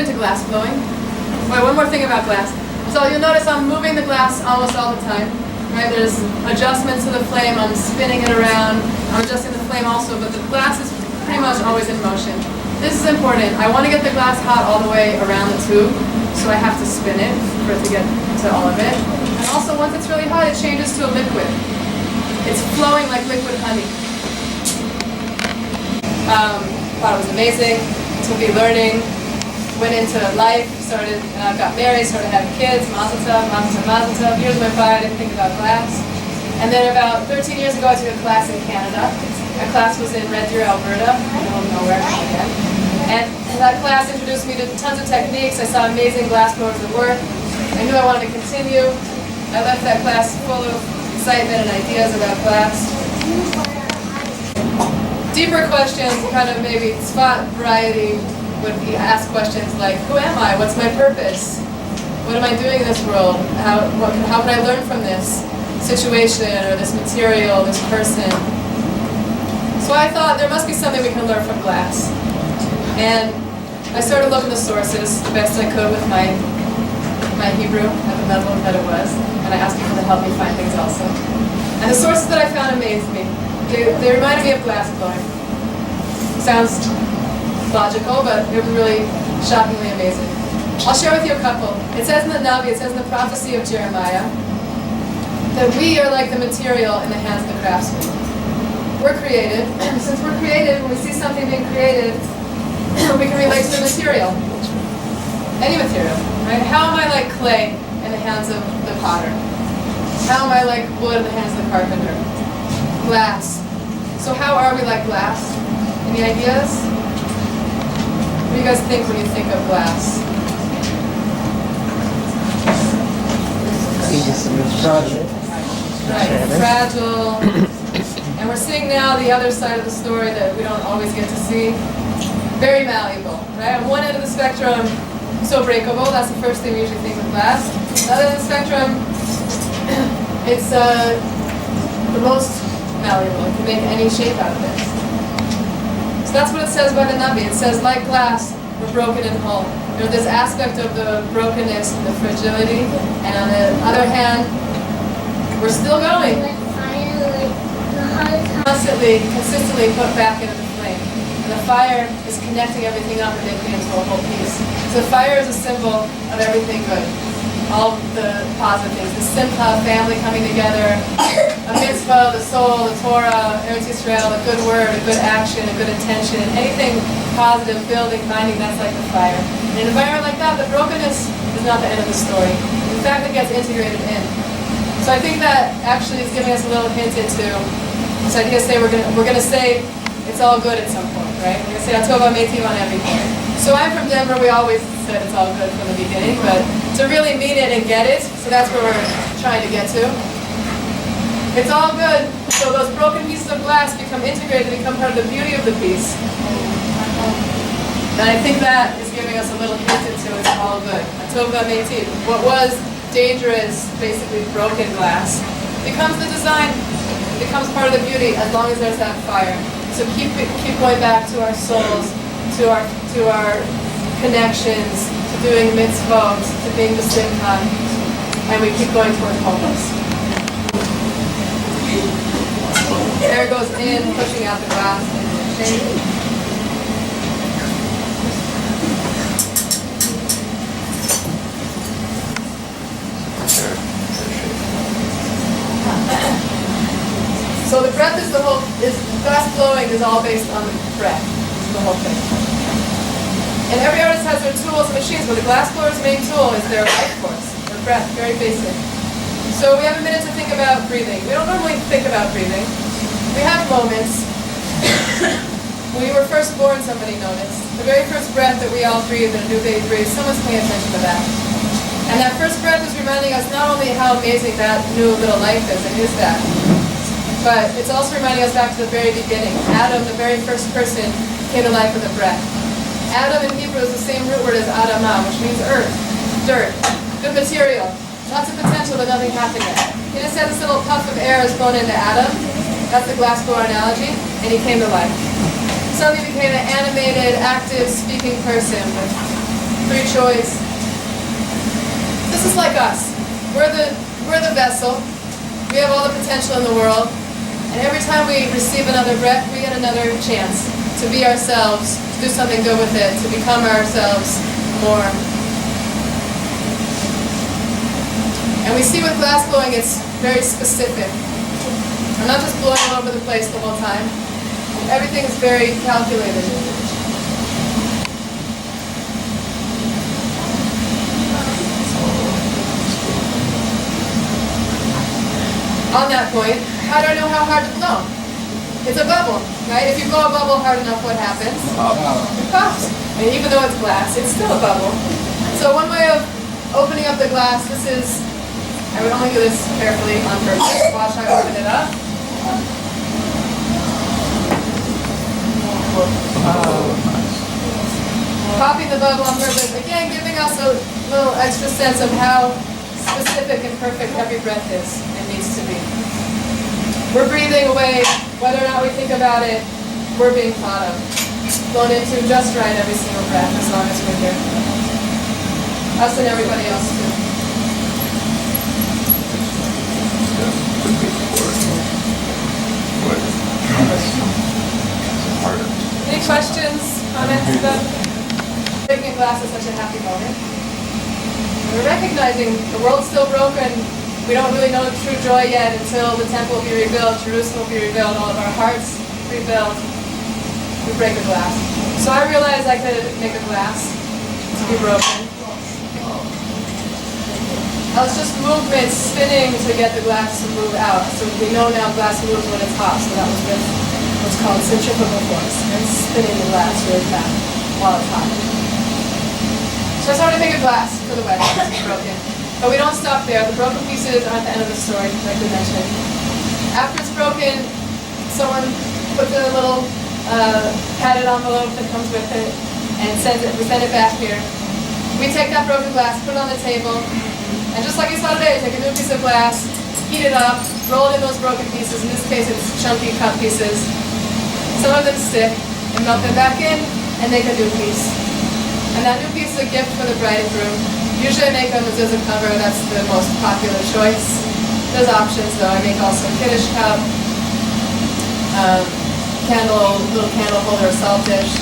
get into glass blowing. Wait, one more thing about glass. So you'll notice I'm moving the glass almost all the time. Right? There's adjustments to the flame. I'm spinning it around. I'm adjusting the flame also, but the glass is pretty much always in motion. This is important. I want to get the glass hot all the way around the tube, so I have to spin it for it to get to all of it. And also, once it's really hot, it changes to a liquid. It's flowing like liquid honey. Thought it was amazing. Took me learning. Went into life. Got married. Started having kids. Mazel tov, mazel tov, mazel tov. Years went by. I didn't think about glass. And then about 13 years ago, I took a class in Canada. My class was in Red Deer, Alberta. I don't know where again. And that class introduced me to tons of techniques. I saw amazing glass blowers at work. I knew I wanted to continue. I left that class full of excitement and ideas about glass. Deeper questions, kind of maybe spot variety, would be ask questions like, who am I? What's my purpose? What am I doing in this world? How can I learn from this situation or this material, this person? So I thought there must be something we can learn from glass. And I started looking the sources the best I could with my Hebrew at the level that it was, and I asked people to help me find things also. And the sources that I found amazed me. They reminded me of glass blowing. Sounds logical, but it was really shockingly amazing. I'll share with you a couple. It says in the Navi, it says in the prophecy of Jeremiah, that we are like the material in the hands of the craftsman. We're created, and since we're created, when we see something being created, we can relate to the material. Any material, right? How am I like clay in the hands of the potter? How am I like wood in the hands of the carpenter? Glass. So how are we like glass? Any ideas? What do you guys think when you think of glass? Right, fragile. And we're seeing now the other side of the story that we don't always get to see. Very malleable, right? On one end of the spectrum, so breakable. That's the first thing we usually think of glass. The other end of the spectrum, it's the most malleable. It can make any shape out of it. So that's what it says by the Navi. It says, like glass, we're broken and whole. There's this aspect of the brokenness and the fragility, and on the other hand, we're still going. Consistently put back into the flame. And the fire is connecting everything up and making it into a whole piece. So fire is a symbol of everything good. All the positive things. The Simcha, family coming together, a mitzvah, the soul, the Torah, Eretz Yisrael, a good word, a good action, a good intention, anything positive, building, binding, that's like the fire. In an environment like that, the brokenness is not the end of the story. In fact, it gets integrated in. So I think that actually is giving us a little hint into this idea. Say we're gonna say it's all good at some point, right? We're gonna say Atova Meitiv on everything. So I'm from Denver. We always said it's all good from the beginning, but to really mean it and get it, so that's where we're trying to get to. It's all good. So those broken pieces of glass become integrated, become part of the beauty of the piece. And I think that is giving us a little hint into it's all good. Atova Meitiv. What was dangerous, basically broken glass, becomes the design, becomes part of the beauty as long as there's that fire. So keep going back to our souls, to our connections, to doing mitzvot, to being the simcha, and we keep going towards wholeness. Air goes in, pushing out the glass. So the breath is glass blowing is all based on the breath, the whole thing. And every artist has their tools and machines, but the glass blower's main tool is their life force, their breath, very basic. So we have a minute to think about breathing. We don't normally think about breathing. We have moments. When we were first born, somebody noticed. The very first breath that we all breathe, that a new baby breathes, someone's paying attention to that. And that first breath is reminding us not only how amazing that new little life is, it is that, but it's also reminding us back to the very beginning. Adam, the very first person, came to life with a breath. Adam in Hebrew is the same root word as Adamah, which means earth, dirt, good material, lots of potential, but nothing happened yet. He just said this little puff of air is blown into Adam. That's the glass blower analogy, and he came to life. Suddenly became an animated, active, speaking person with free choice. This is like us. We're the vessel. We have all the potential in the world. And every time we receive another breath, we get another chance to be ourselves, to do something good with it, to become ourselves more. And we see with glass blowing, it's very specific. I'm not just blowing all over the place the whole time. Everything is very calculated. On that point, how do I know how hard to blow? It's a bubble, right? If you blow a bubble hard enough, what happens? It pops. And even though it's glass, it's still a bubble. So one way of opening up the glass, this is, I would only do this carefully on purpose. Watch how I open it up. Popping the bubble on purpose, again giving us a little extra sense of how specific and perfect every breath is and needs to be. We're breathing away, whether or not we think about it, we're being thought of. Blown into just right every single breath as long as we're here. Us and everybody else too. Any questions, comments about breaking a glass is such a happy moment? We're recognizing the world's still broken. We don't really know true joy yet until the temple will be rebuilt, Jerusalem will be rebuilt, all of our hearts rebuilt. We break a glass. So I realized I could make a glass to be broken. I was just movement spinning to get the glass to move out. So we know now glass moves when it's hot. So that was with what's called centrifugal force. And spinning the glass really fast while it's hot. So I started to make a glass for the wedding. It's broken. But we don't stop there. The broken pieces aren't the end of the story, like we mentioned. After it's broken, someone puts in a little padded envelope that comes with it and sends it. We send it back here. We take that broken glass, put it on the table, and just like you saw today, take a new piece of glass, heat it up, roll it in those broken pieces. In this case, it's chunky cut pieces. Some of them stick, and melt them back in, and make a new piece. And that new piece is a gift for the bride and groom. Usually I make them as a cover, that's the most popular choice. There's options though. I make also a Kiddush cup, little candle holder, salt dish.